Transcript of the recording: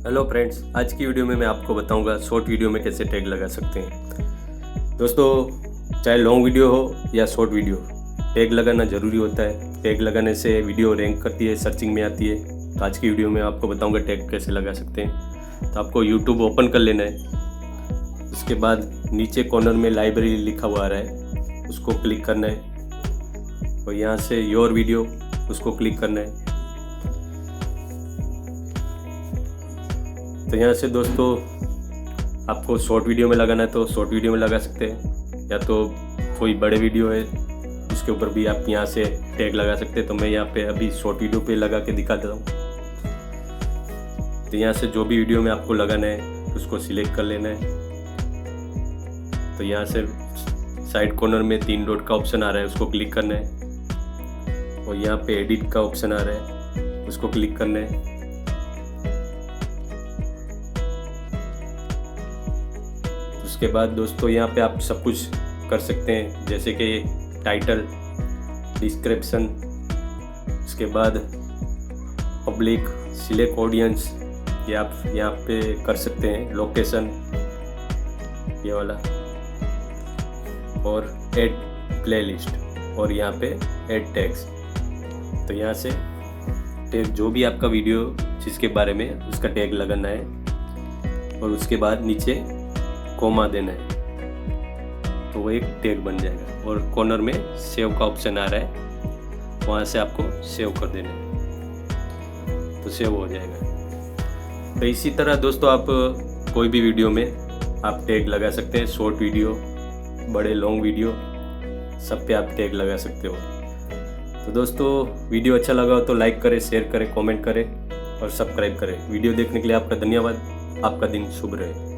Hello friends, आज की video में मैं आपको बताऊंगा शॉर्ट वीडियो में कैसे टैग लगा सकते हैं। दोस्तों, चाहे लॉन्ग वीडियो हो या शॉर्ट वीडियो, टैग लगाना ज़रूरी होता है। टैग लगाने से वीडियो रैंक करती है, सर्चिंग में आती है। तो आज की वीडियो में आपको बताऊंगा टैग कैसे लगा सकते हैं। तो आपको यूट्यूब ओपन कर लेना है। उसके बाद नीचे कॉर्नर में लाइब्रेरी लिखा हुआ आ रहा है, उसको क्लिक करना है और यहाँ से योर वीडियो उसको क्लिक करना है। तो यहाँ से दोस्तों आपको शॉर्ट वीडियो में लगाना है तो शॉर्ट वीडियो में लगा सकते हैं, या तो कोई बड़े वीडियो है उसके ऊपर भी आप यहाँ से टैग लगा सकते हैं। तो मैं यहाँ पे अभी शॉर्ट वीडियो पे लगा के दिखा देता हूँ। तो यहाँ से जो भी वीडियो में आपको लगाना है उसको सिलेक्ट कर लेना है। तो यहाँ से साइड कॉर्नर में 3 डॉट का ऑप्शन आ रहा है, उसको क्लिक करना है और यहाँ पे एडिट का ऑप्शन आ रहा है, उसको क्लिक करना है। उसके बाद दोस्तों यहाँ पे आप सब कुछ कर सकते हैं, जैसे कि टाइटल, डिस्क्रिप्शन, उसके बाद पब्लिक, सिलेक्ट ऑडियंस, ये आप यहाँ पे कर सकते हैं, लोकेशन ये वाला, और ऐड प्लेलिस्ट और यहाँ पे ऐड टैग्स। तो यहाँ से टैग जो भी आपका वीडियो जिसके बारे में उसका टैग लगाना है और उसके बाद नीचे कोमा देना है, तो वो एक टैग बन जाएगा। और कॉर्नर में सेव का ऑप्शन आ रहा है, वहाँ से आपको सेव कर देना है, तो सेव हो जाएगा। तो इसी तरह दोस्तों आप कोई भी वीडियो में आप टैग लगा सकते हैं। शॉर्ट वीडियो, बड़े लॉन्ग वीडियो, सब पे आप टैग लगा सकते हो। तो दोस्तों वीडियो अच्छा लगा हो तो लाइक करें, शेयर करें, कमेंट करें और सब्सक्राइब करें। वीडियो देखने के लिए आपका धन्यवाद। आपका दिन शुभ रहे।